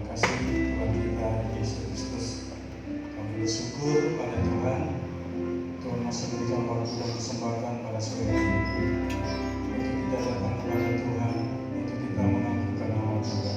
kasih Tuhan kita Yesus Kristus. Kami bersyukur pada Tuhan. Tuhan masih memberikan waktu dan kesempatan pada sore hari ini untuk kita datang kepada Tuhan, untuk kita mengakukan nama Tuhan.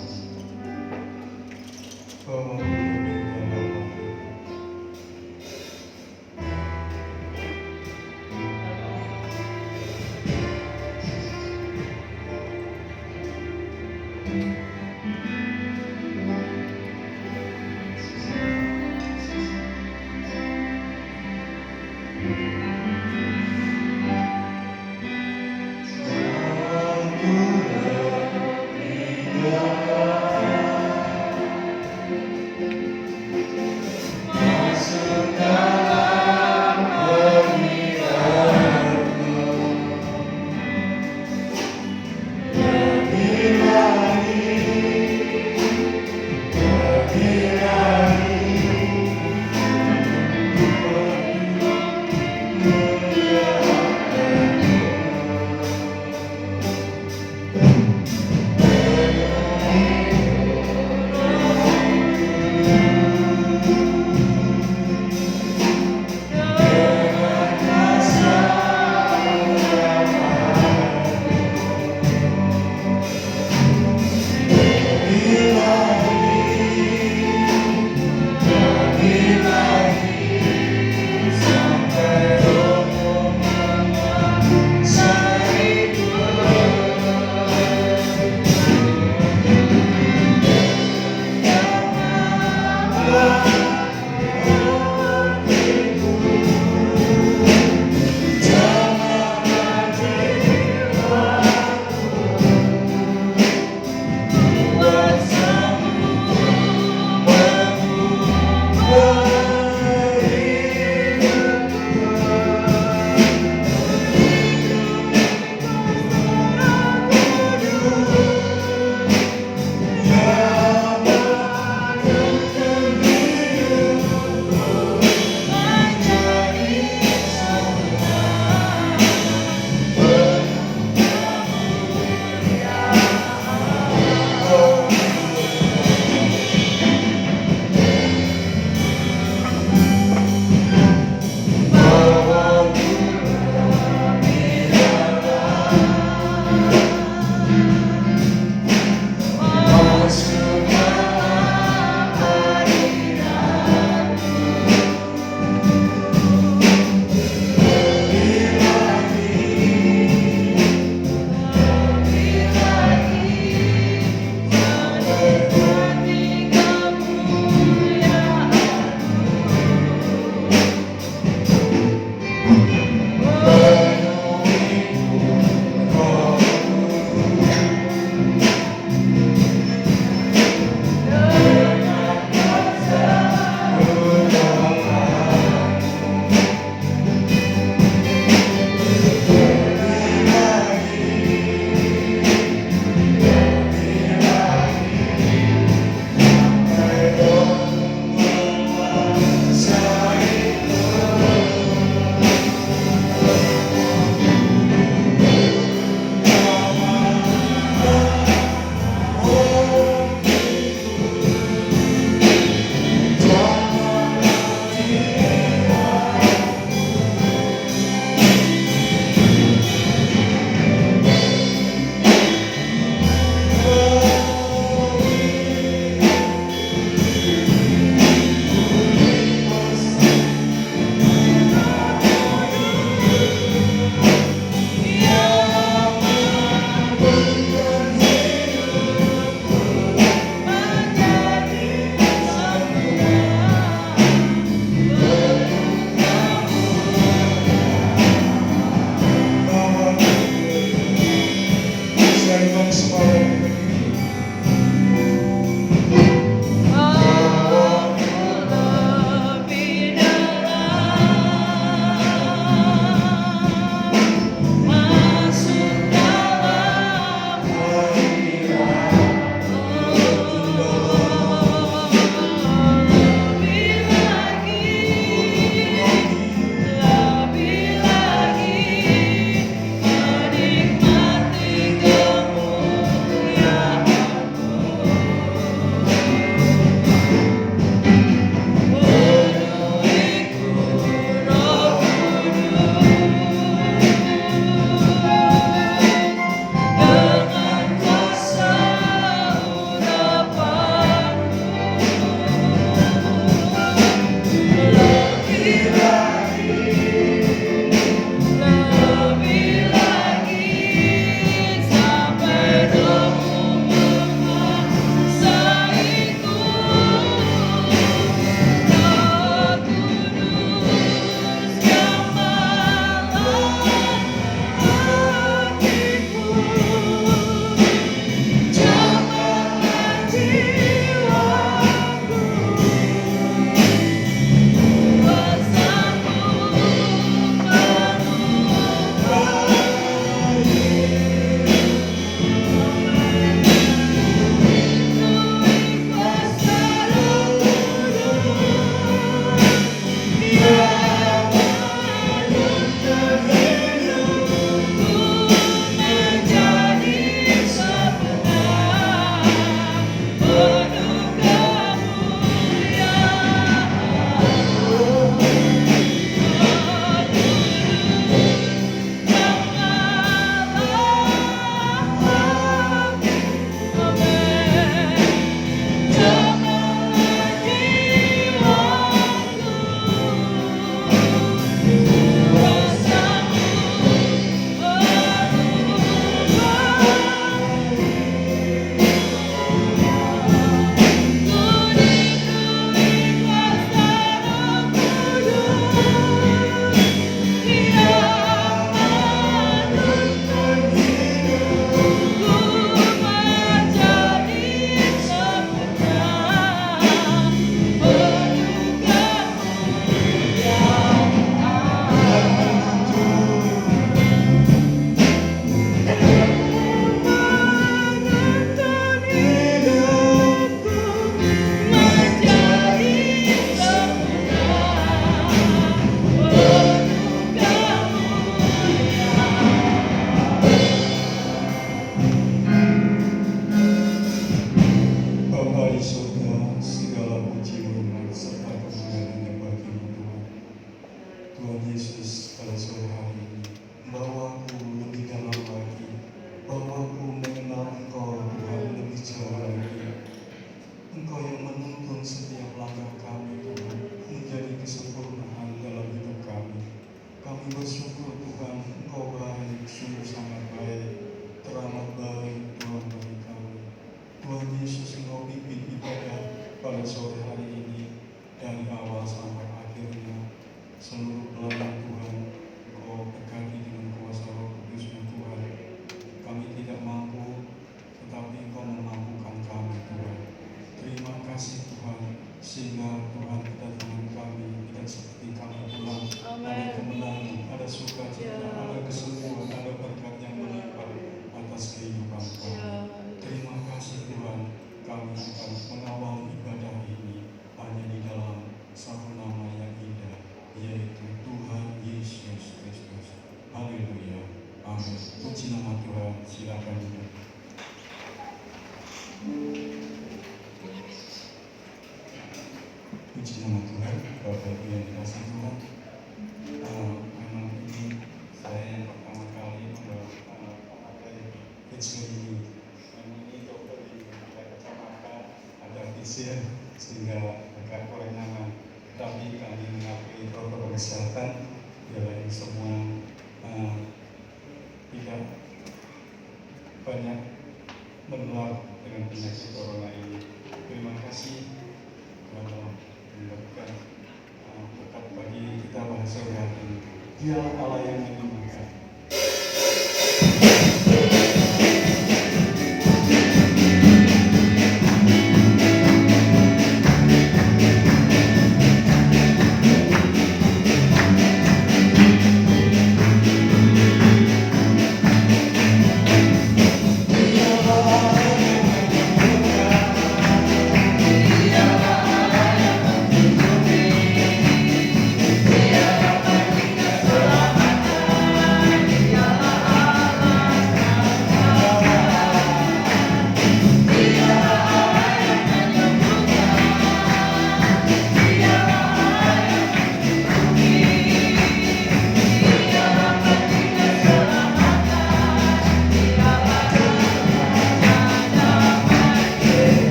di surga, segala puji hormat serta kemuliaan bagimu Tuhan. Tuhan Yesus, pada sore hari ini, bawaku lebih dalam lagi, bawaku mengenal Engkau Tuhan lebih jauh lagi. Engkau yang menuntun setiap langkah kami Tuhan, menjadi kesempurnaan dalam hidup kami. Kami bersyukur Tuhan, Engkau baik, sungguh sangat baik, teramat baik Tuhan bagi kami. Tuhan Yesus, Engkau pimpin ibadah pada sore hari ini, dari awal sampai akhirnya. Seluruh pelayan Tuhan, Engkau berkati dengan kuasa Roh Kudus-Mu Tuhan. Kami tidak mampu, tetapi Engkau memampukan kami Tuhan. Terima kasih Tuhan, sehingga Tuhan kedatangan kami tidak seperti kami pulang. Ada kemenangan, ada sukacita, ada kesembuhan, ada berkat yang melimpah atas kehidupan kami. Terima kasih Tuhan, kami akan mengawal ibadah ini hanya di dalam satu nama yang indah, yaitu Tuhan Yesus Kristus. Haleluya. Amin. Puji nama Tuhan. Silakan duduk. Puji nama Tuhan. Bapak Ibu yang dikasihi Tuhan, memang ini saya yang pertama kali memakai pizza ini. Memang ini dokter di kacamata ada pizza sehingga agak kurang nyaman. Tapi kami mengakui protokol kesehatan, biar ini semua tidak banyak menular dengan penyakit corona ini. Terima kasih telah memberikan berkat bagi kita pada sore hari ini. Dialah Allah yang menyembuhkan.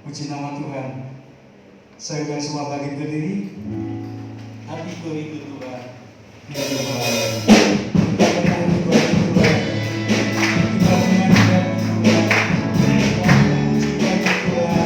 Puji nama Tuhan. Saya semua bagi berdiri. Hati beriku Tuhan. Kita menyanyikan Tuhan. Kita menyanyikan Tuhan. Kita memujikan Tuhan.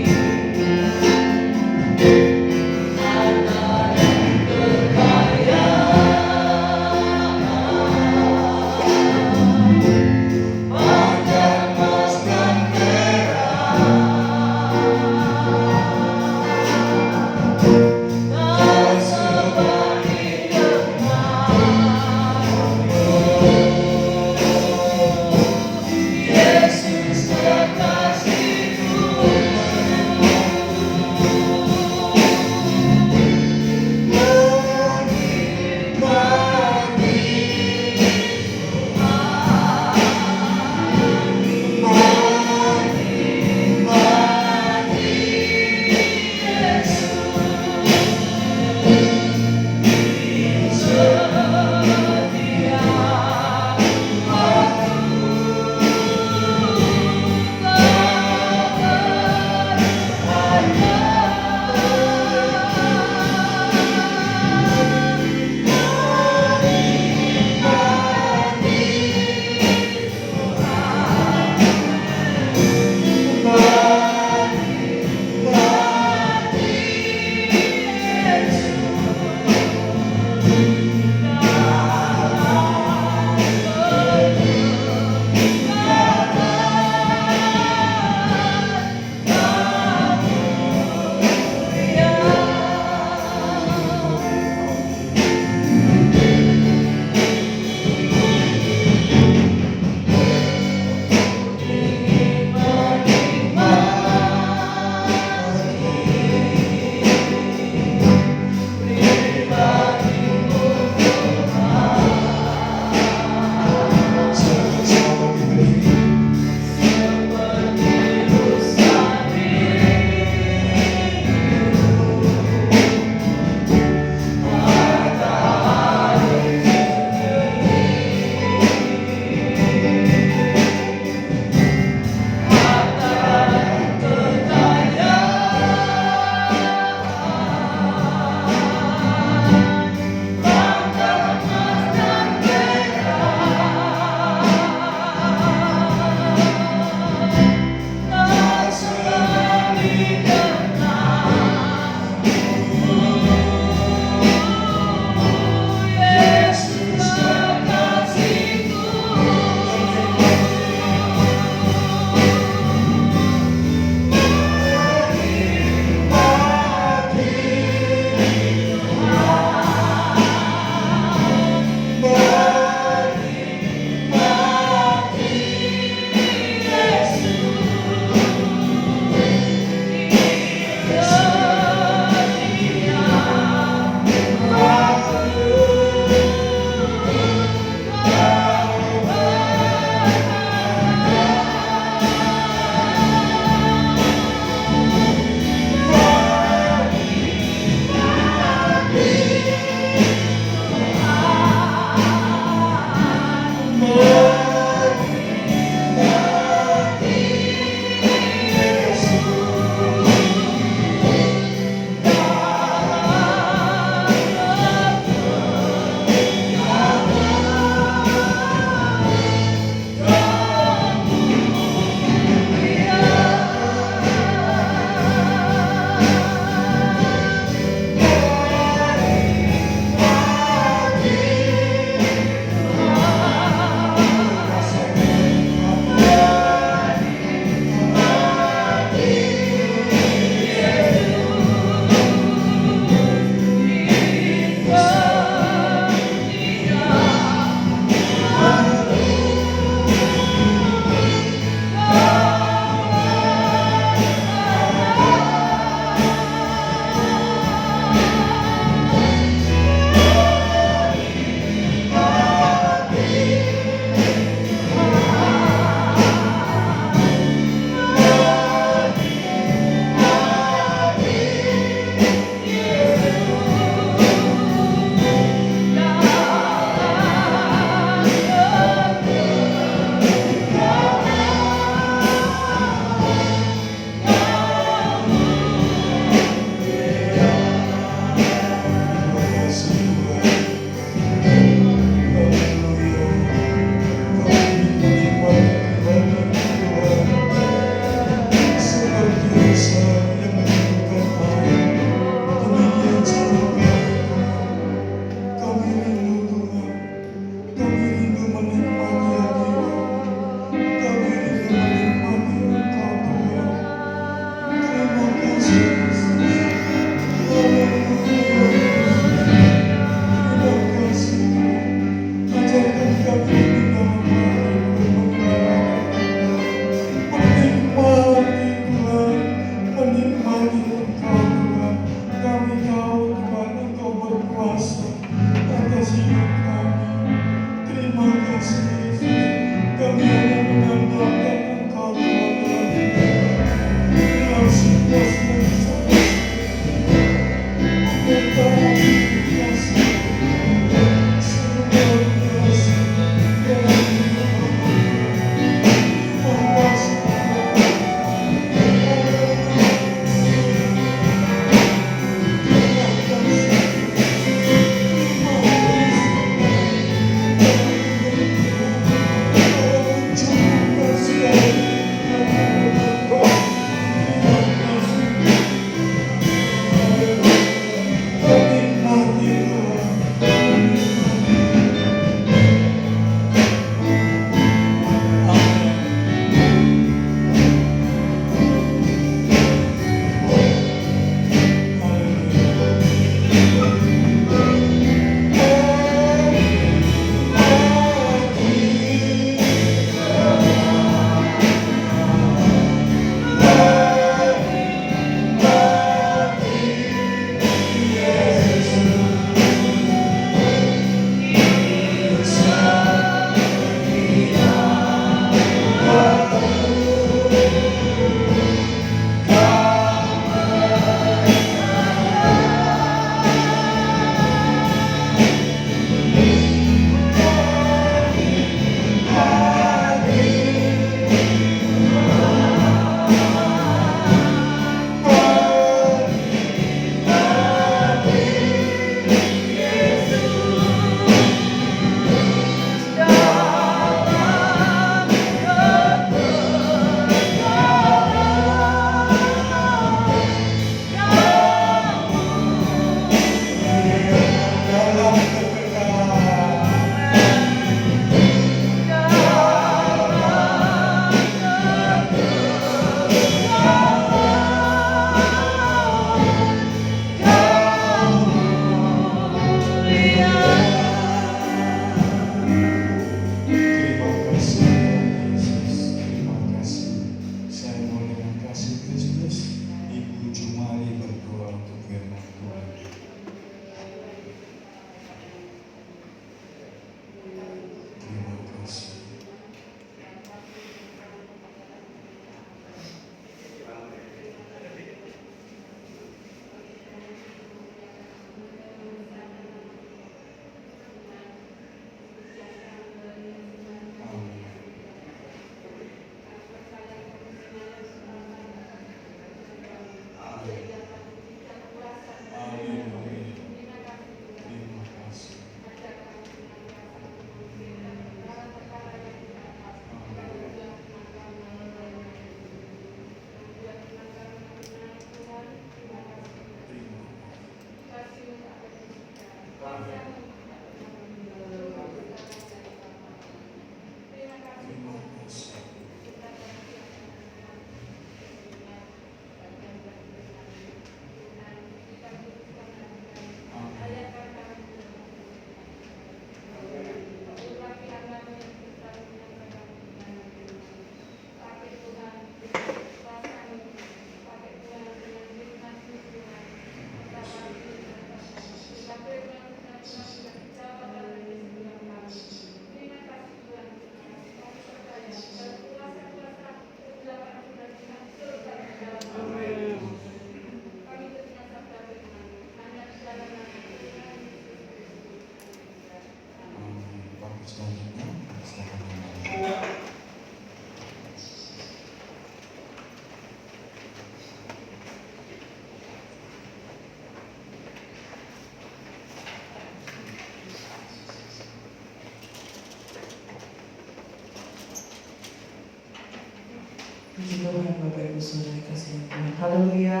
Puji Tuhan Bapak Ibu Saudara kasih Tuhan. Haleluya.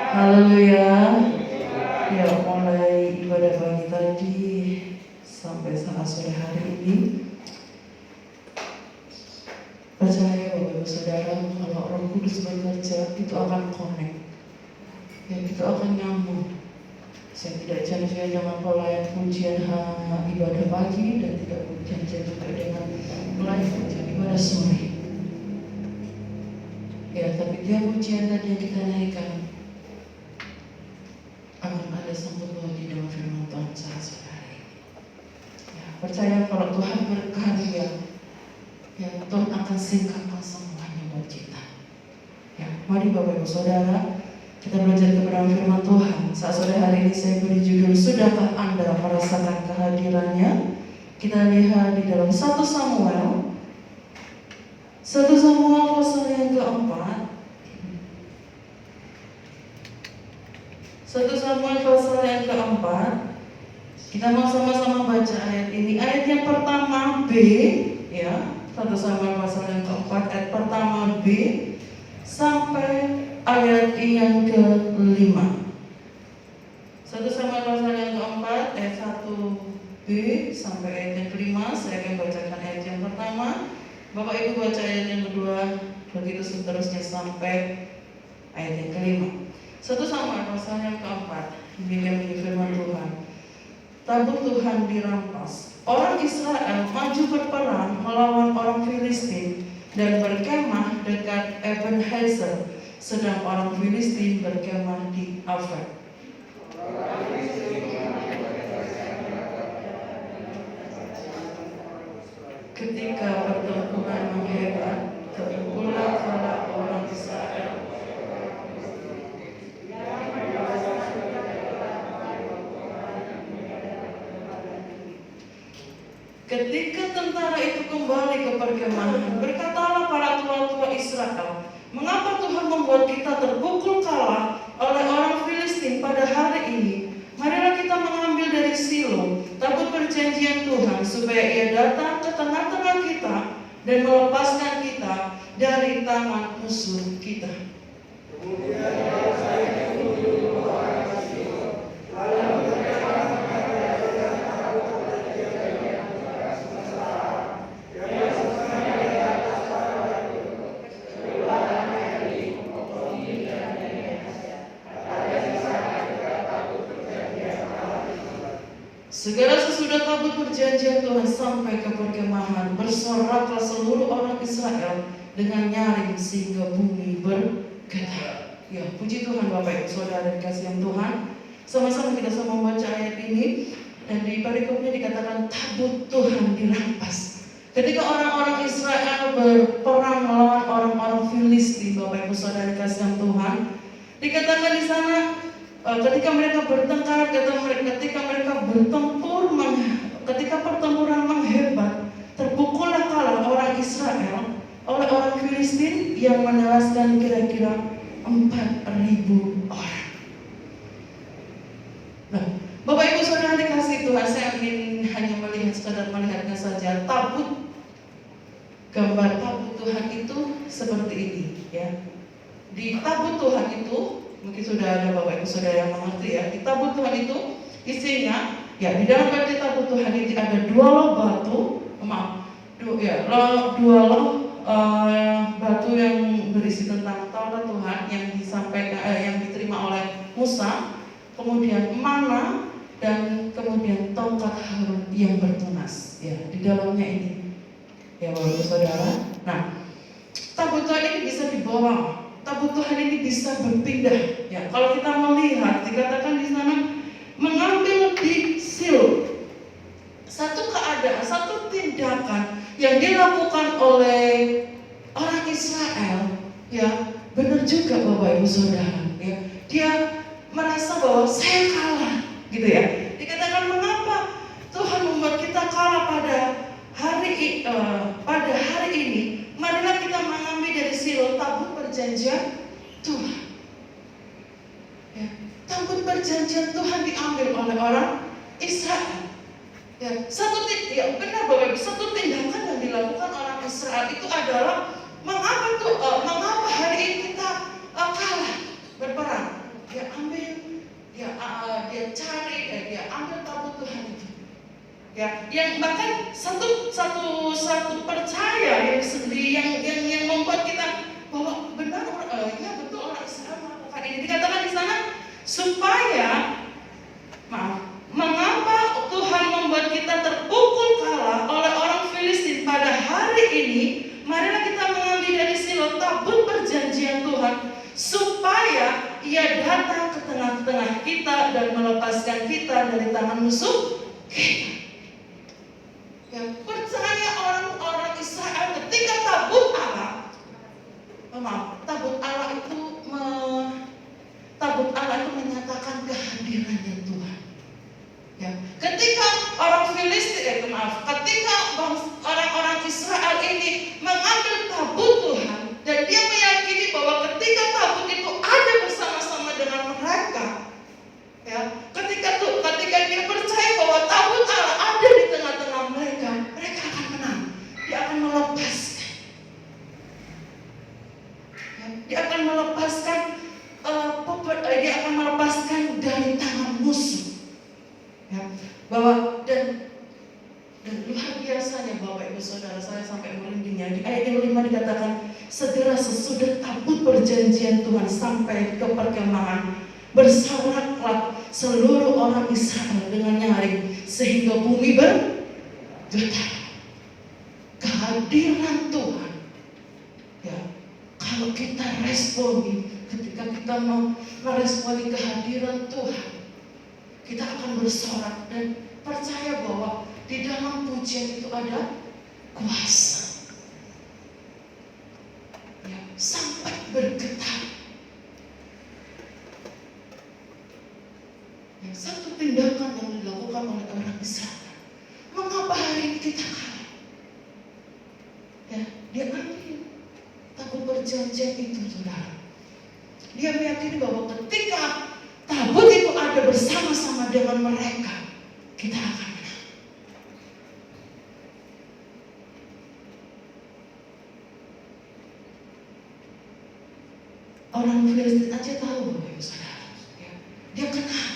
Haleluya. Ya, mulai ibadah pagi tadi sampai saat sore hari ini, percaya Bapak Ibu Saudara, kalau Roh Kudus bekerja itu akan connect, ya itu akan nyambung. Saya tidak janji dengan pelayan pujian ibadah pagi dan tidak janji juga dengan pelayan pujian ibadah sore. Ya, tapi dia pujian tadi yang kita naikkan akan ada sangkut paut di dalam firman Tuhan saat sore hari ini. Ya, percaya kalau Tuhan berkarya, ya Tuhan akan singkapkan semuanya buat kita. Ya, mari Bapak Ibu Saudara, kita belajar kebenaran firman Tuhan. Saat sore hari ini saya beri judul, Sudahkah Anda merasakan kehadirannya? Kita lihat di dalam 1 Samuel pasal yang keempat. 1 Samuel pasal yang keempat. Kita mau sama-sama baca ayat ini. Ayat yang pertama B, ya. 1 Samuel pasal yang keempat, ayat pertama B sampai ayat yang ke-5. 1 Samuel pasal yang keempat, ayat 1b sampai ayat yang ke-5. Saya akan bacakan ayat yang pertama, Bapak Ibu baca ayat yang kedua, begitu seterusnya sampai ayat yang ke-5. 1 Samuel pasal yang keempat, demikian firman Tuhan. Tabut Tuhan dirampas. Orang Israel maju berperang melawan orang Filistin dan berkemah dekat Ebenezer, sedang orang Filistin berkemah di Afek. Ketika pertempuran menghebat, terpukullah kepala orang Israel. Ketika tentara itu kembali ke perkemahan, berkatalah para tua-tua Israel, mengapa Tuhan membuat kita terpukul kalah oleh orang Filistin pada hari ini? Marilah kita mengambil dari Silo tabut perjanjian Tuhan, supaya ia datang ke tengah-tengah kita dan melepaskan kita dari tangan musuh kita. Segera sesudah tabut perjanjian Tuhan sampai ke perkemahan, bersoraklah seluruh orang Israel dengan nyaring sehingga bumi bergetar. Ya, puji Tuhan Bapak Ibu Saudara dikasihi Tuhan. Sama-sama kita sama membaca ayat ini, dan di perikopnya dikatakan tabut Tuhan dirampas. Ketika orang-orang Israel berperang melawan orang-orang Filistin, Bapak Ibu Saudara dikasihi Tuhan, dikatakan di sana ketika mereka bertengkar, ketika mereka bertempur, ketika pertempuran menghebat, terpukullah kalah orang Israel oleh orang Filistin yang menewaskan kira-kira 4.000 orang. Nah, Bapak Ibu Saudara dikasih Tuhan, saya ingin hanya sekadar melihatnya saja. Tabut, gambar tabut Tuhan itu seperti ini, ya. Di tabut Tuhan itu, mungkin sudah ada Bapak Ibu Saudara yang mengerti, ya. Di tabut Tuhan itu isinya, ya, di dalam tabut Tuhan itu ada 2 loh batu, dua loh batu yang berisi tentang Taurat Tuhan yang disampaikan, yang diterima oleh Musa, kemudian mana, dan kemudian tongkat Harun yang bertunas, ya, di dalamnya ini, ya Bapak Ibu Saudara. Nah, tabut Tuhan ini bisa dibawa. Tabut Tuhan ini bisa berpindah. Ya, kalau kita melihat dikatakan di sana mengambil di Silo. Satu keadaan, satu tindakan yang dilakukan oleh orang Israel, ya, benar juga Bapak Ibu Saudara, ya. Dia merasa bahwa saya kalah, gitu ya. Dikatakan mengapa Tuhan membuat kita kalah pada hari ini? Marilah kita mengambil dari Silo tabut perjanjian Tuhan. Ya, tabut perjanjian Tuhan diambil oleh orang Israel. Ya, benar Bapak Ibu, satu tindakan yang dilakukan orang Israel itu adalah mengapa tuh berperang. Dia ambil, dia cari, dia ambil tabut Tuhan itu. Ya, yang bahkan satu percaya yang membuat kita bahwa benar, ya betul orang Israel melakukan ini. Dikatakan di sana supaya, mengapa Tuhan membuat kita terpukul kalah oleh orang Filistin pada hari ini? Marilah kita mengambil dari Silo tabut perjanjian Tuhan, supaya Ia datang ke tengah-tengah kita dan melepaskan kita dari tangan musuh kita. Yang percaya orang-orang Israel ketika tabut Allah, tabut Allah itu menyatakan kehadirannya Tuhan. Ya, ketika orang Filistin, ketika orang-orang Israel ini mengambil tabut Tuhan dan dia meyakini bahwa ketika tabut itu ada bersama-sama dengan mereka, ya, ketika dia percaya bahwa tabut Allah ada di tengah-tengah mereka, mereka akan menang. Dia akan melepaskan. Ya, dia akan melepaskan dari tangan musuh. Ya, bahwa dan luar biasanya Bapak Ibu Saudara, saya sampai merindingnya. Di ayat yang 5 dikatakan, segera sesudah tabut perjanjian Tuhan sampai ke perkemahan, bersoraklah seluruh orang Israel dengan nyaring sehingga bumi bergetar. Kehadiran Tuhan. Ya, kalau kita responi, ketika kita mau meresponi kehadiran Tuhan, kita akan bersorak dan percaya bahwa di dalam pujian itu ada kuasa. Ya, sampai bergetar. Ya, satu tindakan yang dilakukan oleh orang Israel. Mengapa hari ini kita kalah? Ya, dia ambil tabut perjanjian itu, saudara. Dia meyakini bahwa ketika tabut itu ada bersama-sama dengan mereka, kita akan menang. Orang Filistin aja tahu, Bapak Ibu Saudara. Ya, dia kenal.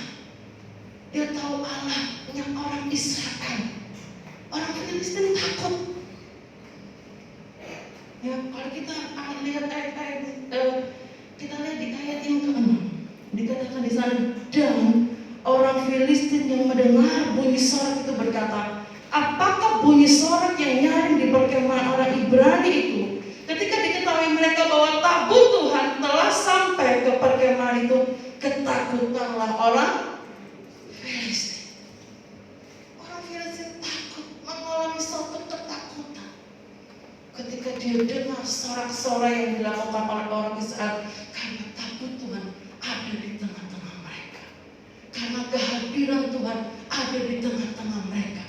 Dia tahu Allahnya orang Israel. Orang Filistin takut. Ya, kalau kita lihat kita lihat di ayat yang ke-6, dikatakan di sana, dan orang Filistin yang mendengar bunyi sorak itu berkata, apakah bunyi sorak yang nyaring di perkemahan orang Ibrani itu? Ketika diketahui mereka bahwa tabut Tuhan telah sampai ke perkemahan itu, ketakutanlah orang Filistin. Orang Filistin takut, mengalami suatu ketakutan ketika dia dengar sorak-sorai yang dilakukan oleh orang Israel, karena tabut Tuhan ada di tengah-tengah mereka, karena kehadiran Tuhan ada di tengah-tengah mereka.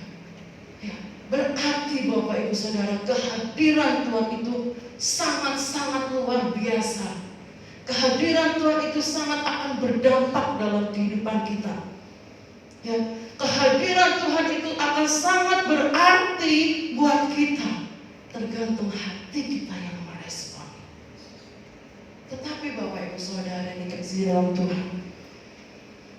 Ya, berarti Bapak Ibu Saudara, kehadiran Tuhan itu sangat-sangat luar biasa. Kehadiran Tuhan itu sangat akan berdampak dalam kehidupan kita. Ya, kehadiran Tuhan itu akan sangat berarti buat kita. Tergantung hati kita yang merespon. Tetapi Bapak Ibu Saudara yang dikasihi dalam Tuhan,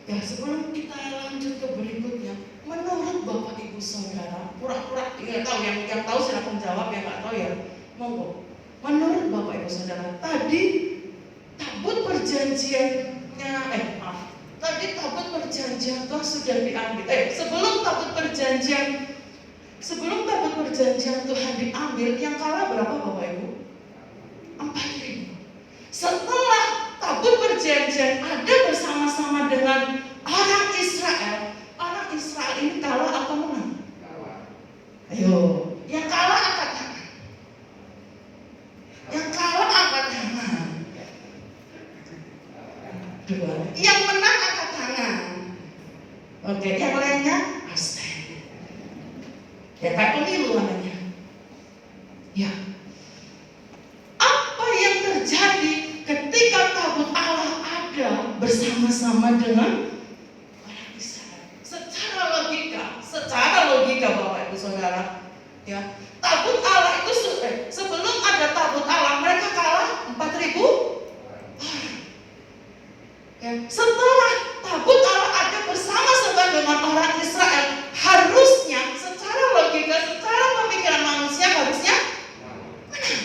ya, sebelum kita lanjut ke berikutnya, menurut Bapak Ibu Saudara, pura-pura nggak tahu, yang tahu silakan jawab, yang nggak tahu ya monggo. Menurut Bapak Ibu Saudara, tadi tabut perjanjiannya, tadi tabut perjanjian Tuhan sudah diambil. Sebelum tabut perjanjian Tuhan diambil, yang kalah berapa Bapak Ibu? 4.000. Setelah tabut perjanjian ada bersama-sama dengan orang Israel ini kalah atau menang? Ayo, yang kalah angkat tangan. Yang kalah angkat tangan. Dua. Yang menang angkat tangan. Oke, yang lainnya abstain. Ya, kayak pemilu namanya. Ya. Apa yang terjadi ketika tabut Allah ada bersama-sama dengan orang Israel? Secara logika Bapak Ibu Saudara, ya, tabut Allah itu sebelum ada tabut Allah mereka kalah 4.000 orang. Ya, setelah tabut Allah ada bersama-sama dengan orang Israel, harusnya secara logika, secara pemikiran manusia harusnya menang.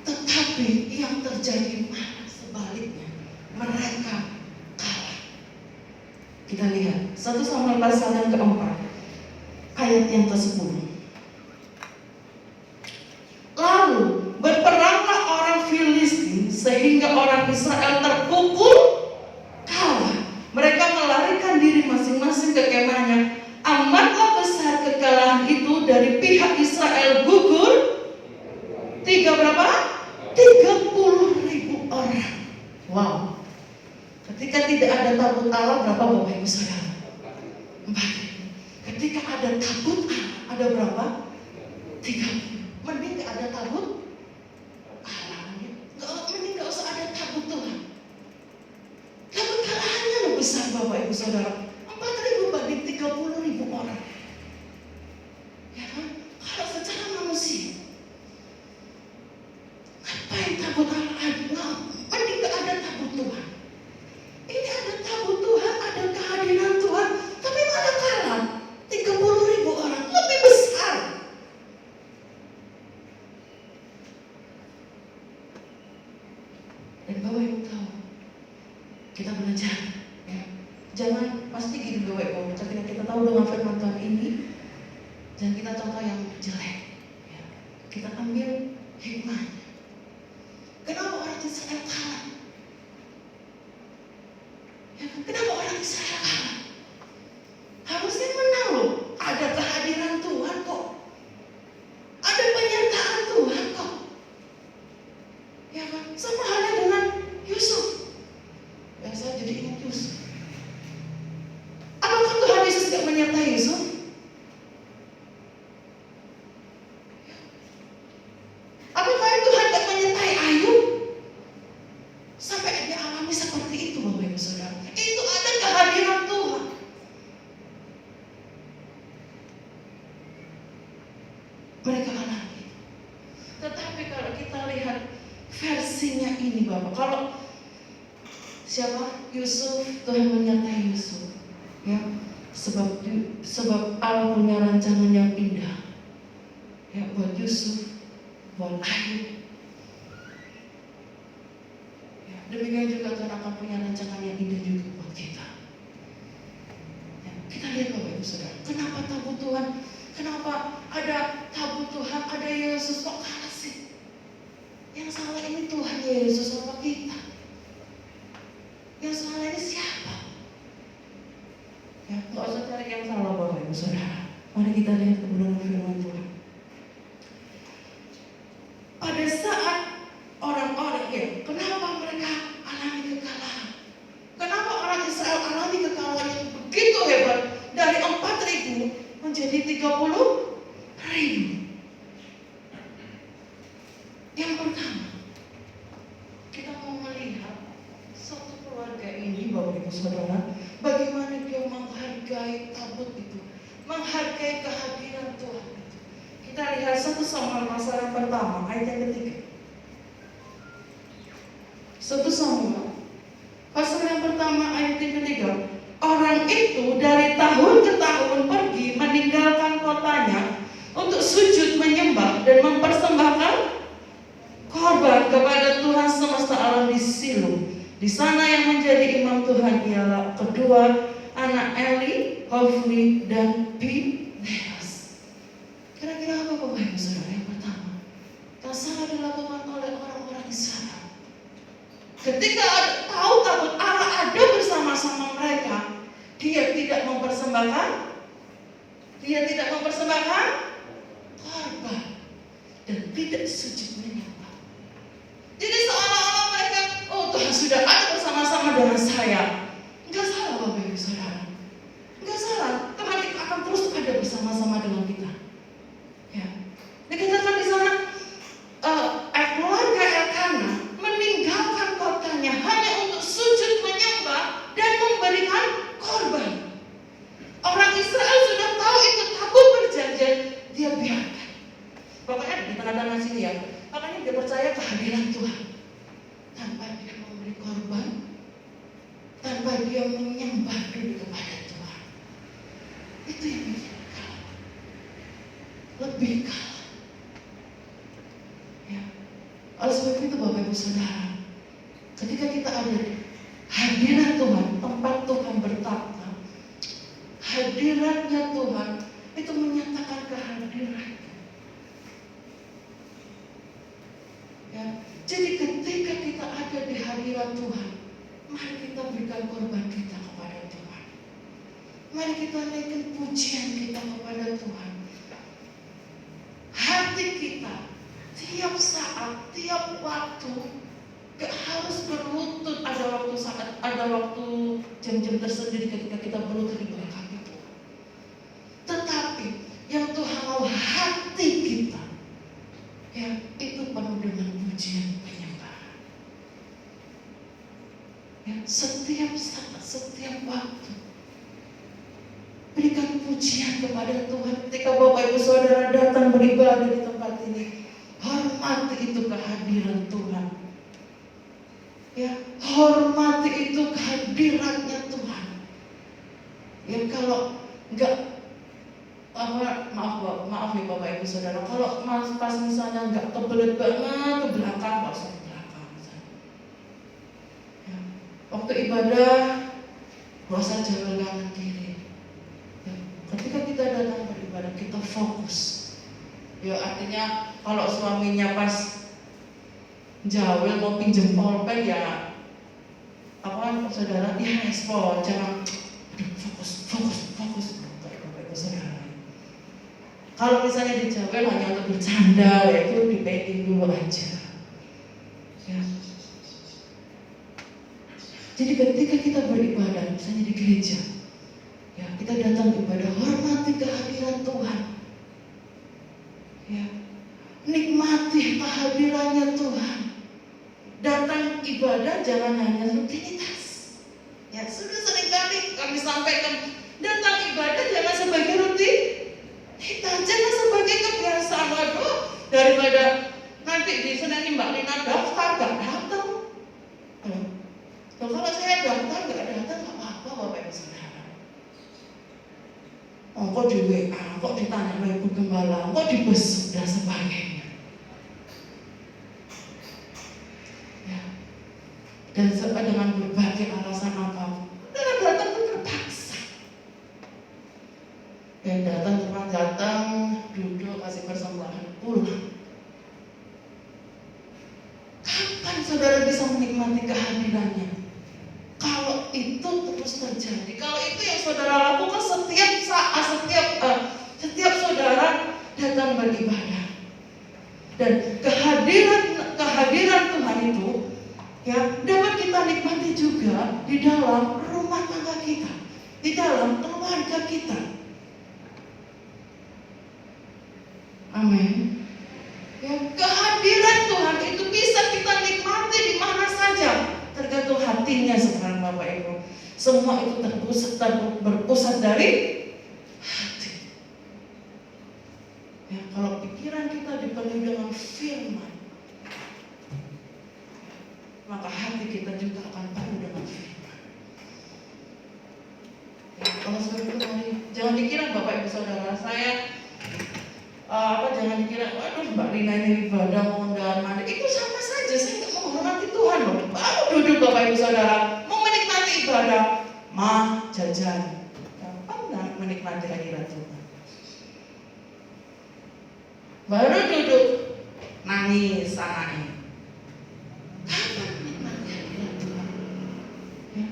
Tetapi yang terjadi malah sebaliknya, mereka kalah. Kita lihat 1 Samuel pasal yang keempat, ayat yang ke-10. Lalu berperanglah orang Filistin sehingga orang Israel terpukul kalah. Mereka melarikan diri masing-masing ke kemahnya. Amatlah besar kekalahan itu, dari pihak Israel gugur 30.000 orang. Wow. Ketika tidak ada tabut Allah, berapa Bapak Ibu Saudara? 4.000. Ketika ada tabut Allah, ada berapa? 30. Mending gak ada tabut Allah, mending gak usah ada tabut Tuhan. Tabut kekalahannya lo besar Bapak Ibu Saudara, 4.000 banding 30.000 orang. Ya kan? Kalau secara manusia, ngapain tabut Allah ada? Mending gak ada tabut Tuhan. Ini ada tabut Tuhan, ada kehadiran Tuhan, tapi malah kalah 30.000 orang, lebih besar. Dan Bapak Ibu tahu, kita belajar, ya. Jangan pasti gini Bapak Ibu, ketika kita tahu dengan firman Tuhan ini, jangan kita contoh yang jelek, ya. Kita ambil hikmahnya. Kenapa orang Israel kalah? Ya, kenapa orang Israel kalah? Harusnya menang loh. Ada kehadiran Tuhan kok, ada penyertaan Tuhan kok. Ya kan? Sama halnya dengan Yusuf. Ya, saya jadi ingat Yusuf. Apakah Tuhan Yesus tidak menyertai Yusuf? Apakah Tuhan tidak menyertai Ayub? Sampai dia alami seperti itu Bapak Ibu Saudara. Itu ada kehadiran Tuhan. Mereka alami. Tetapi kalau kita lihat versinya ini Bapak, kalau siapa? Yusuf, Tuhan menyertai Yusuf, ya, sebab Allah punya rancangan yang indah, ya, buat Yusuf, buat Ayub. Ya, demikian juga Tuhan akan punya rancangan yang indah juga buat kita. Ya, kita lihat Bapak Ibu Saudara, kenapa tabut Tuhan? Kenapa ada tabut Tuhan, ada Yesus, kok kalah sih? Yang salah ini Tuhan Yesus apa kita? Yang salah ini siapa? Ya, nggak usah cari yang salah Bapak Ibu Saudara. Mari kita lihat kebenaran firman Tuhan. Pada saat orang-orang, ya, kenapa mereka alami kekalahan? Kenapa orang Israel alami kekalahan yang begitu hebat, dari 4.000 menjadi 30.000? Yang pertama, kita mau melihat satu keluarga ini Bapak Ibu Saudara, bagaimana dia menghargai tabut itu, menghargai kehadiran Tuhan itu. Kita lihat 1 Samuel pasal yang pertama, ayat yang ketiga. 1 Samuel pasal yang pertama, ayat yang ketiga. Orang itu dari tahun ke tahun pergi meninggalkan kotanya untuk sujud menyembah dan mempersembahkan korban kepada Tuhan semesta alam di Silo. Di sana yang menjadi imam Tuhan ialah kedua anak Eli, Hofni, dan Pinehas. Kira-kira apa Bapak Ibu Saudara? Yang pertama, yang salah dilakukan oleh orang-orang Israel. Ketika tahu tabut Allah ada bersama-sama mereka, dia tidak mempersembahkan korban dan tidak sujud menyembah. Jadi seolah-olah mereka, oh Tuhan sudah ada bersama-sama dengan saya. Enggak salah Bapak Ibu Saudara, enggak salah. Tuhan akan terus ada bersama-sama dengan kita. Ya, dikatakan di sana, keluarga Elkanah meninggalkan kotanya hanya untuk sujud menyembah dan memberikan korban. Orang Israel sudah tahu itu tabut perjanjian, dia biarkan. Pokoknya di tengah-tengah sini ya, makanya dia percaya kehadiran Tuhan tanpa dia memberi yang menyembah dulu kepada Tuhan. Itu yang bikin kalah. Lebih kalah. Ya. Oleh sebab itu Bapak Ibu Saudara, ketika kita ada di hadirat Tuhan, tempat Tuhan bertata, hadiratnya Tuhan itu menyatakan kehadiran. Ya. Jadi ketika kita ada di hadirat Tuhan, mari kita berikan korban kita kepada Tuhan. Mari kita naikkan pujian kita kepada Tuhan. Hati kita tiap saat, tiap waktu, gak harus berlutut. Ada waktu jam-jam tersendiri ketika kita berlutut di bawah kaki Tuhan. Tetapi yang Tuhan mau hati kita, ya itu penuh dengan pujian penyembahan. Ya, setiap saat, setiap waktu berikan pujian kepada Tuhan. Ketika Bapak Ibu Saudara datang beribadah di tempat ini, hormati itu kehadiran Tuhan. Ya, hormati itu kehadirannya Tuhan. Ya, kalau enggak maaf ya Bapak Ibu Saudara, kalau pas misalnya enggak kebelet banget ke belakang, nggak usah ke belakang. Ya, waktu ibadah nggak usah jalan kanan kiri. Ya, ketika kita datang beribadah, kita fokus. Ya, artinya kalau suaminya pas jawel mau pinjem pulpen, ya apa saudara, ya respon, jangan fokus. Bapak Ibu Saudara, kalau misalnya dijawel hanya untuk bercanda, ya itu dipending dulu aja. Ya. Jadi ketika kita beribadah, misalnya di gereja, ya kita datang ibadah, hormati kehadiran Tuhan. Ya, nikmati kehadirannya Tuhan. Datang ibadah jangan hanya rutinitas. Ya, sudah seringkali kami sampaikan, datang ibadah jangan sebagai rutinitas, jangan sebagai kebiasaan. Waduh, daripada nanti di Senin Mbak Lina daftar gak datang. Kalau saya daftar gak datang, gak apa-apa Bapak Ibu Saudara. Kok di WA, kok ditanya oleh Ibu Gembala, kok dibesuk dan sebagainya. Ya. Dan dengan berbagai alasan apapun, datang itu terpaksa. Dan cuma datang, duduk, kasih persembahan, pulang. Kapan saudara bisa menikmati kehadirannya? Kalau itu terus terjadi, kalau itu yang saudara lakukan setiap saat, setiap saudara datang beribadah, dan kehadiran Tuhan itu, ya dapat kita nikmati juga di dalam rumah tangga kita, di dalam keluarga kita. Amin. Ya, kehadiran Tuhan itu bisa kita nikmati di mana saja, tergantung hatinya sekarang Bapak Ibu. Semua itu berpusat dari hati. Ya, kalau pikiran kita dipenuhi dengan firman, maka hati kita juga akan penuh dengan firman. Ya, kalau seperti itu, jangan dikira Bapak Ibu Saudara, saya jangan dikira, waduh Mbak Lina ini ibadah mau undangan mandi, itu sama saja, saya nggak mau menghormati Tuhan loh. Baru duduk Bapak Ibu Saudara, mau menikmati ibadah, jajan, gampang nggak menikmati hadirat Tuhan. Baru duduk, nangis anaknya, kapan menikmati hadirat Tuhan? Ya.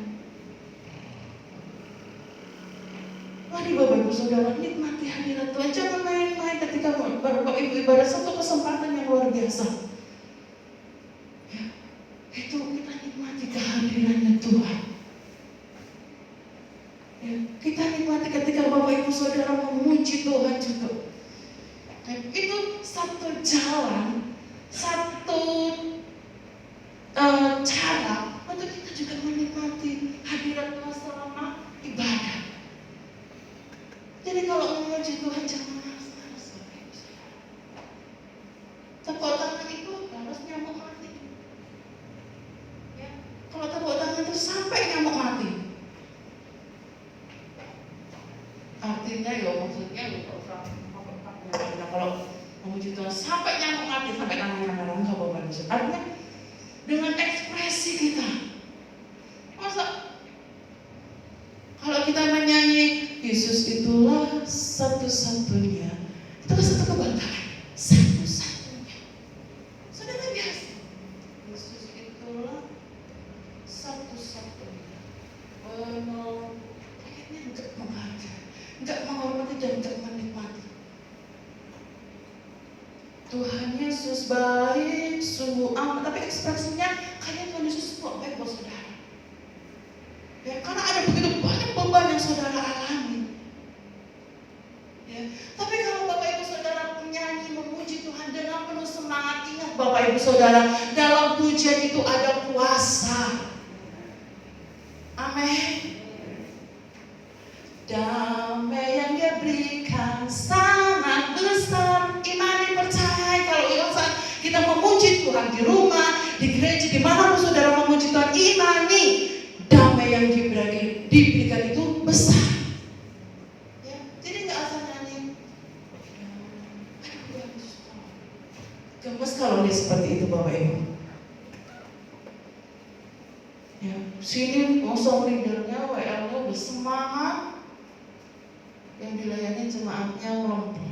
Mari Bapak Ibu Saudara, nikmati hadirat Tuhan, jangan main-main ketika Bapak Ibu ibadah, satu kesempatan yang luar biasa. Ya, itu kita nikmati kehadirannya Tuhan. Ya, kita nikmati ketika Bapak Ibu Saudara memuji Tuhan juga. Ya, itu satu jalan, satu cara untuk kita juga menikmati hadirat Tuhan selama ibadah. Jadi kalau memuji Tuhan jangan malas-malas Bapak Ibu Saudara. Tepuk tangan itu harus nyamuk mati. Ya, kalau tepuk tangan itu sampai nyamuk mati. Tuhan sampai nyamuk mati, sampai tangannya merah, nggak Bapak Ibu Saudara. Artinya dengan ekspresi kita. Masa kalau kita menyanyi Yesus itulah satu-satunya, itu kan satu kebanggaan, satu-satunya. Saudara biasa, Yesus itulah satu-satunya. Kayaknya enggak menghargai, enggak menghormati dan enggak menikmati. Tuhan Yesus baik, sungguh amat, tapi ekspresinya kayak Tuhan Yesus kok baik buat saudara. Ya, karena ada begitu banyak beban yang saudara alami. Ya, tapi kalau Bapak Ibu Saudara menyanyi memuji Tuhan dengan penuh semangat, ingat Bapak Ibu Saudara, dalam pujian itu ada kuasa. Amin. Damai yang Dia berikan sangat besar. Imani, percaya kalau saat kita memuji Tuhan di rumah, di gereja, dimanapun saudara memuji Tuhan, imani damai yang diberikan itu besar. Ya, jadi nggak asal nyanyi. Gemes kalau dia seperti itu Bapak Ibu. Ya, sini song leadernya, WL-nya bersemangat, yang dilayani jemaatnya melempem.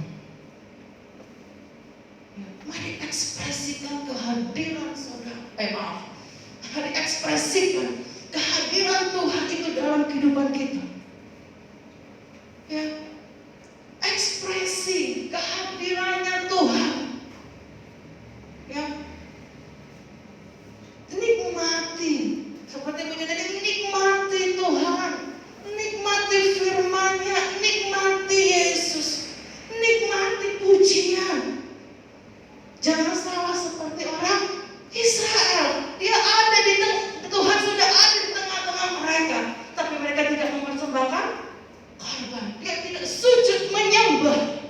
Ya, mari ekspresikan kehadiran saudara. Mari ekspresikan kehadiran Tuhan itu dalam kehidupan kita. Ya, ekspresi kehadirannya Tuhan. Ya, nikmati. Seperti punya tadi, nikmati Tuhan, nikmati firman-Nya, nikmati Yesus, nikmati pujian. Jangan salah seperti orang Israel. Dia ada di Tuhan sudah ada di tengah-tengah mereka, tapi mereka tidak mempersembahkan korban. Dia tidak sujud menyembah.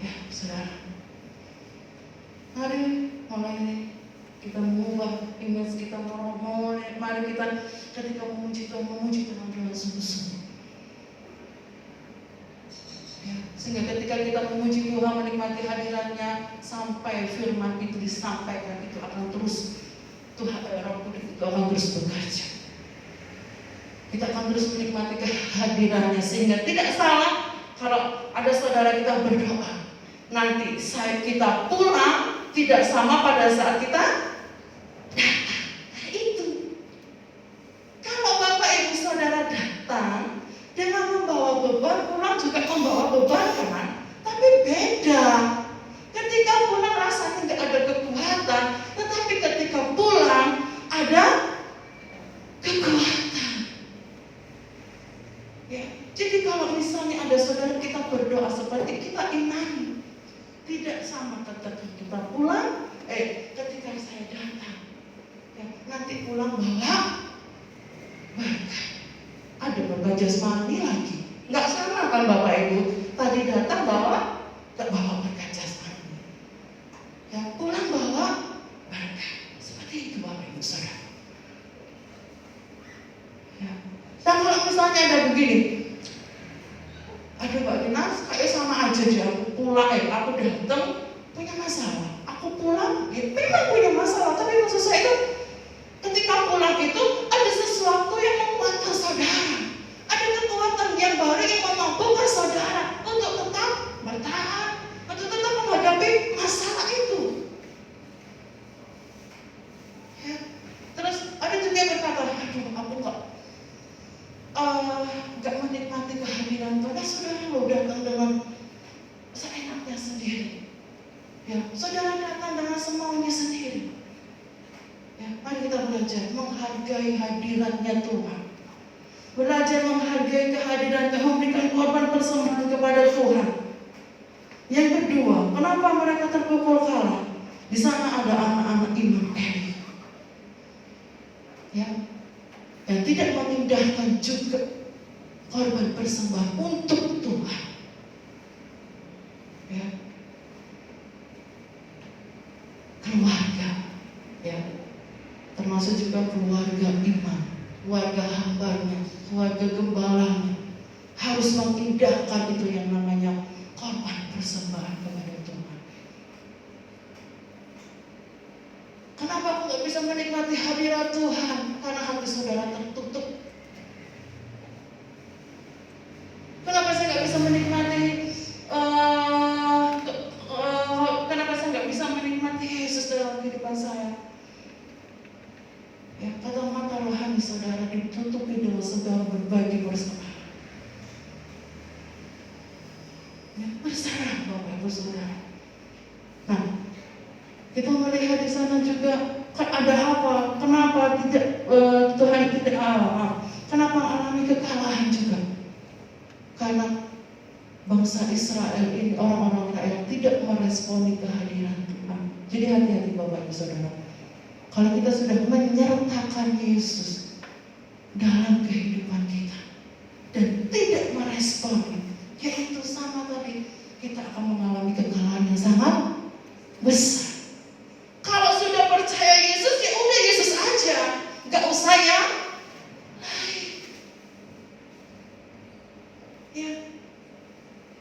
Ya, saudara. Mari mulai ini kita mengubah image kita, mari kita ketika memuji Tuhan dengan sungguh-sungguh. Ya, sehingga ketika kita memuji Tuhan, menikmati hadirannya, sampai firman itu disampaikan, itu akan terus Tuhan Roh Kudus itu akan terus bekerja. Kita akan terus menikmati kehadirannya, sehingga tidak salah kalau ada saudara kita berdoa. Nanti saat kita pulang tidak sama pada saat kita datang. Nah, itu. Kalau Bapak Ibu Saudara datang dengan membawa beban, pulang juga membawa beban kan? Tapi beda. Ketika pulang rasanya tidak ada kekuatan, tetapi ketika pulang ada kekuatan. Ya, jadi kalau misalnya ada saudara kita berdoa seperti kita imani, tidak sama ketika kita pulang, ketika saya datang, ya, nanti pulang bawa berkat. Ada berkat jasmani lagi, nggak sama kan Bapak Ibu? Tadi datang tak bawa berkat jasmani, ya pulang bawa berkat. Seperti itu Bapak Ibu Saudara. Ya. Dan kalau misalnya ada begini, aduh Mbak Dinas, kayak sama aja deh, aku pulang, aku datang punya masalah, aku pulang, ya memang punya masalah, tapi maksud saya itu ketika pulang itu ada sesuatu yang menguatkan saudara, ada kekuatan yang baru yang memampukan saudara untuk tetap bertahan, untuk tetap menghadapi masalah itu. Ya. Terus ada juga yang berkata, aduh aku nggak menikmati kehadiran Tuhan. Nah, saudara lo datang dengan seenaknya sendiri. Ya, saudara datang dengan semaunya sendiri. Ya, mari kita belajar menghargai hadiratnya Tuhan. Belajar menghargai kehadiran Tuhan, memberikan korban persembahan kepada Tuhan. Yang kedua, kenapa mereka terpukul kalah? Di sana ada anak-anak Imam Eli. Ya, yang tidak memindahkan juga korban persembahan untuk Tuhan. Ya. Keluarga, ya, termasuk juga keluarga imam, keluarga hambanya, keluarga gembalanya harus memindahkan itu yang namanya korban persembahan kepada Tuhan. Kenapa aku nggak bisa menikmati hadirat Tuhan? Karena hati saudara tertutup. Kenapa saya nggak bisa menikmati? Kenapa saya nggak bisa menikmati Yesus dalam kehidupan saya? Ya, kata mata rohani saudara ditutupi dengan segala berbagi berserah. Ya, berserah Bapak Ibu Saudara. Nah, kita melihat di sana juga ada apa? Kenapa tidak Tuhan tidak kenapa alami kekalahan juga? Karena bangsa Israel ini, orang-orang Israel tidak meresponi kehadiran Tuhan. Jadi hati-hati Bapak Ibu Saudara. Kalau kita sudah menyertakan Yesus dalam kehidupan kita dan tidak meresponi, yaitu sama tadi, kita akan mengalami kekalahan yang sangat besar. Kalau sudah percaya Yesus, ya udah Yesus aja, nggak usah ya. Ya,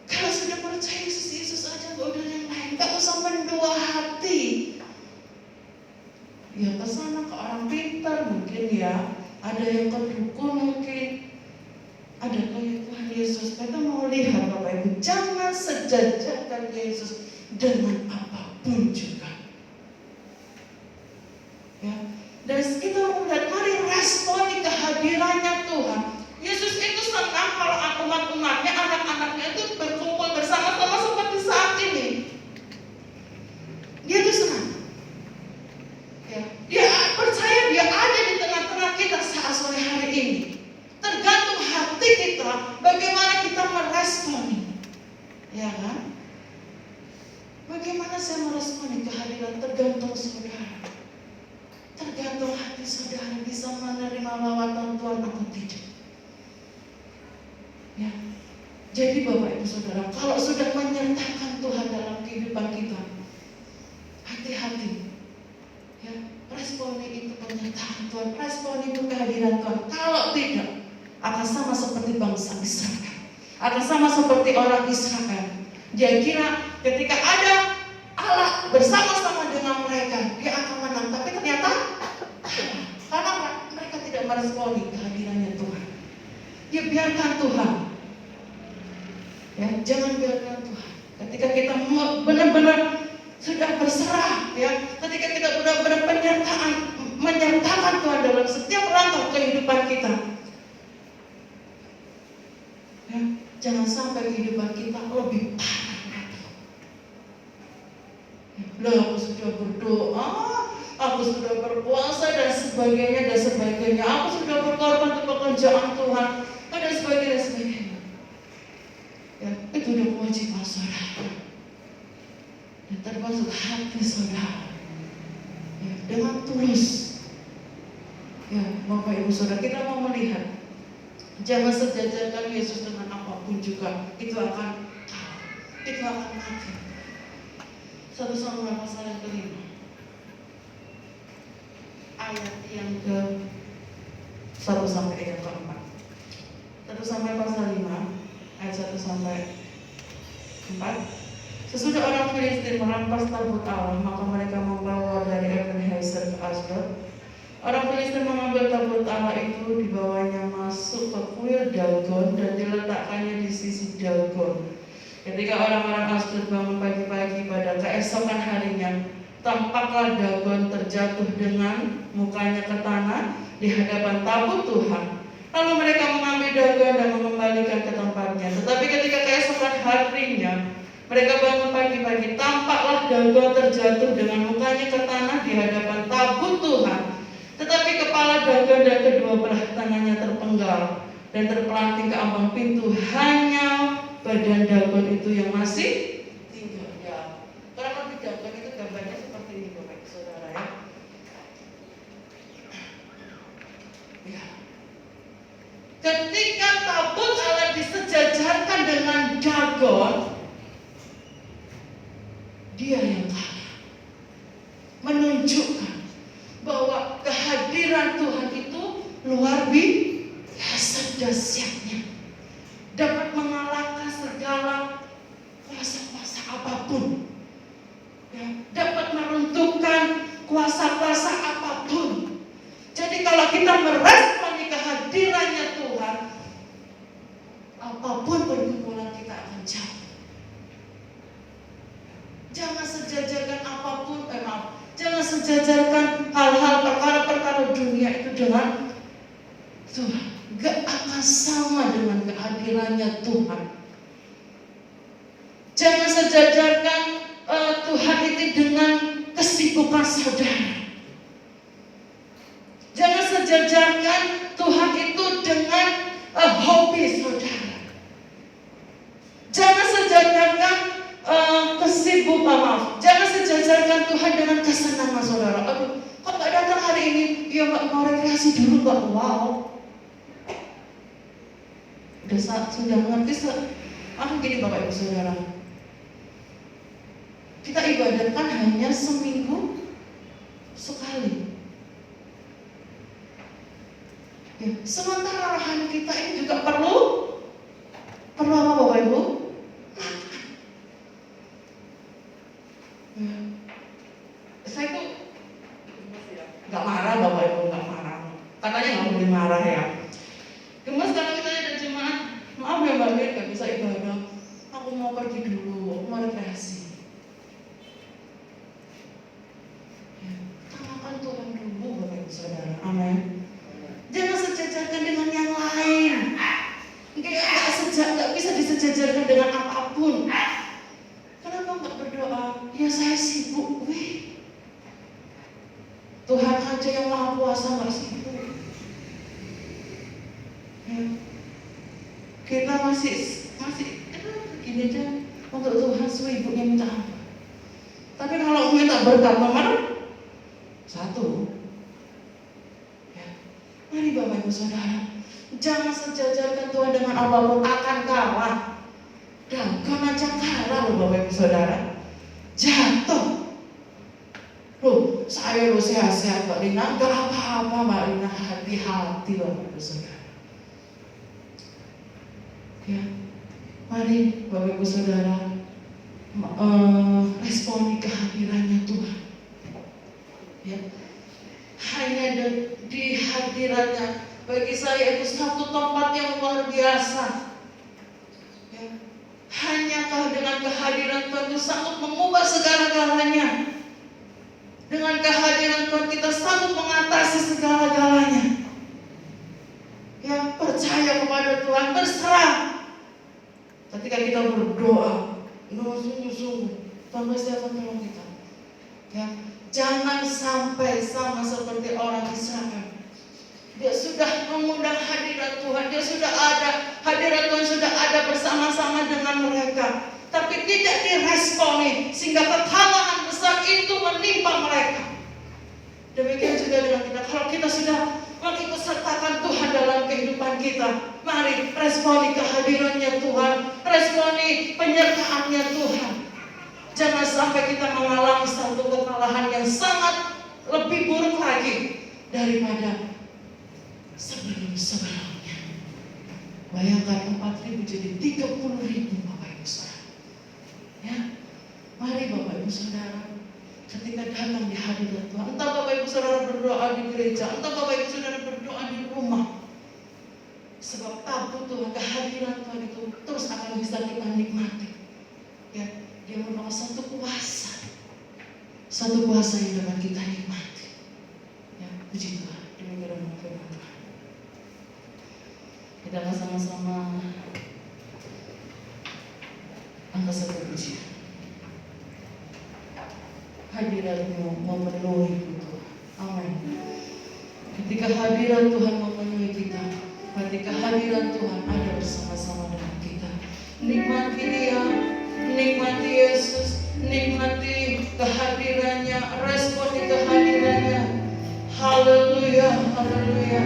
kalau sudah percaya Yesus, Yesus aja, nggak udah yang lain, nggak usah mendua hati. Ya kesana ke orang pintar mungkin ya, ada yang ke dukun mungkin, ada kayak Tuhan Yesus. Kita mau lihat Bapak Ibu, jangan sejajarkan Yesus dengan apapun juga. Ya, dan kita melihat, mari responi kehadirannya Tuhan. Yesus itu senang kalau umat-umatnya, anak-anaknya itu berkumpul bersama-sama seperti saat ini. Dia itu senang. Ya, dia percaya dia ada di tengah-tengah kita saat sore hari ini. Tergantung hati kita, bagaimana kita meresponi, ya kan? Bagaimana saya meresponi kehadiran, tergantung saudara. Tergantung hati saudara bisa menerima lawatan Tuhan atau tidak. Ya, jadi Bapak Ibu Saudara, kalau sudah menyertakan Tuhan dalam kehidupan kita, hati-hati. Ya, responi itu penyertaan Tuhan, responi itu kehadiran Tuhan. Kalau tidak, akan sama seperti bangsa Israel, akan sama seperti orang Israel. Dia kira ketika ada Allah bersama-sama dengan mereka, dia akan menang. Tapi ternyata karena mereka tidak meresponi kehadirannya Tuhan. Ya, biarkan Tuhan. Ya, jangan biarkan Tuhan. Ketika kita benar-benar sudah berserah, ya, ketika kita benar-benar menyertakan Tuhan dalam setiap langkah kehidupan kita. Ya, jangan sampai kehidupan kita lebih parah lagi. Loh, aku sudah berdoa, aku sudah berpuasa dan sebagainya. Aku sudah berkorban untuk pekerjaan Tuhan dan sebagainya. Ya, itu udah kewajiban saudara. Dan termasuk hati saudara. Ya, dengan tulus. Ya, Bapak Ibu Saudara, kita mau melihat. Jangan sejajarkan Yesus dengan apapun juga. Itu akan mati. 1 Samuel pasal yang ke-5 ayat yang ke-1 sampai yang ke-4. 1 Samuel pasal 5 ayat 1 sampai 4. Sesudah orang Filistin merampas tabut Allah, maka mereka membawa dari Ebenezer ke Asdod. Orang Filistin mengambil tabut Allah itu, dibawanya masuk ke kuil Dagon dan diletakkannya di sisi Dagon. Ketika orang-orang Asdod bangun pagi-pagi pada keesokan harinya, tampaklah Dagon terjatuh dengan mukanya ke tanah di hadapan tabut Tuhan. Lalu mereka mengambil Dagon dan mengembalikan ke tempatnya. Tetapi ketika keesokan harinya, mereka bangun pagi-pagi, tampaklah Dagon terjatuh dengan mukanya ke tanah di hadapan tabut Tuhan. Tetapi kepala Dagon dan kedua belah tangannya terpenggal dan terpelanting ke ambang pintu. Hanya badan Dagon itu yang masih tinggal. Ya, kurang lebih Dagon itu gambarnya seperti ini, Bapak Saudara ya. Ya. Ketika tabut Allah disejajarkan dengan Dagon, dia yang kalah, menunjukkan bahwa kehadiran Tuhan itu luar biasa dahsyatnya, dapat mengalahkan segala kuasa-kuasa apapun, ya, dapat meruntuhkan kuasa-kuasa apapun. Jadi kalau kita meresponi kehadirannya Tuhan, apapun pergumulan kita akan jauh. Jangan sejajarkan apapun, jangan sejajarkan hal-hal perkara-perkara dunia itu dengan Tuhan. Gak akan sama dengan kehadirannya Tuhan. Jangan sejajarkan Tuhan itu dengan kesibukan saudara. Jangan sejajarkan Tuhan itu dengan hobi saudara. Jangan sejajarkan jangan sejajarkan Tuhan dengan kesenangan saudara. Aduh, kok gak datang hari ini? Ya Mbak, mau rekreasi dulu Mbak. Wow. Sudah mengerti gini Bapak Ibu Saudara. Kita ibadatkan hanya seminggu sekali. Ya, sementara rohani kita ini juga perlu apa Bapak Ibu? Saya tuh nggak marah Bapak Ibu, nggak marah. Katanya nggak boleh marah ya. Gemes kalau kita ada jemaat, maaf ya Mbak Mir, nggak bisa ibadah. Aku mau pergi dulu, aku mau rekreasi. Ya, utamakan Tuhan dulu Bapak Ibu Saudara. Amin. Jangan sejajarkan dengan yang lain. Nggak bisa disejajarkan dengan apapun. Kenapa nggak berdoa? Ya saya sibuk, Tuhan aja yang Maha Kuasa nggak sibuk. Ya. Kita masih gini aja untuk Tuhan sibuknya minta apa? Tapi kalau minta berkat nomor 1, ya. Mari Bapak Ibu Saudara, jangan sejajarkan Tuhan dengan apapun, akan kalah. Dagang aja kalah loh Bapak Ibu Saudara. Jatuh. Loh, saya sehat-sehat Mbak Lina, gak apa-apa Mbak Lina, hati-hati Bapak Ibu Saudara. Ya, mari Bapak Ibu Saudara responi kehadirannya Tuhan. Ya, hanya di hadirannya bagi saya itu satu tempat yang luar biasa. Ya, hanya dengan kehadiran Tuhan itu sanggup mengubah segala-galanya. Dengan kehadiran Tuhan kita sanggup mengatasi segala-galanya. Ya, percaya kepada Tuhan, berserah. Ketika kita berdoa, sungguh-sungguh, Tuhan pasti akan tolong kita. Ya, jangan sampai sama seperti orang Israel. Dia sudah mengundang hadirat Tuhan, dia sudah ada, hadirat Tuhan sudah ada bersama-sama dengan mereka. Tapi tidak diresponi, sehingga kekalahan besar itu menimpa mereka. Demikian juga dengan kita. Kalau kita sudah mengikut sertakan Tuhan dalam kehidupan kita, mari responi kehadirannya Tuhan, responi penyertaannya Tuhan. Jangan sampai kita mengalami satu kekalahan yang sangat lebih buruk lagi daripada sebelum-sebelumnya. Bayangkan 4.000 jadi 30.000 Bapak Ibu Saudara. Ya, mari Bapak Ibu Saudara, ketika datang di hadirat Tuhan, entah Bapak Ibu Saudara berdoa di gereja, entah Bapak Ibu Saudara berdoa di rumah, sebab tabu Tuhan, kehadiran Tuhan itu terus akan bisa kita nikmati. Ya, dia merupakan satu kuasa yang dapat kita nikmati. Ya, puji Tuhan. Demikian firman Tuhan. Kita akan sama-sama angkat satu pujian. Hadirat-Mu memenuhi Tuhan. Amin. Ketika hadirat Tuhan memenuhi kita, ketika hadirat Tuhan ada bersama-sama dengan kita, nikmati Dia, nikmati Yesus, nikmati kehadirannya, responi kehadirannya. Haleluya, haleluya.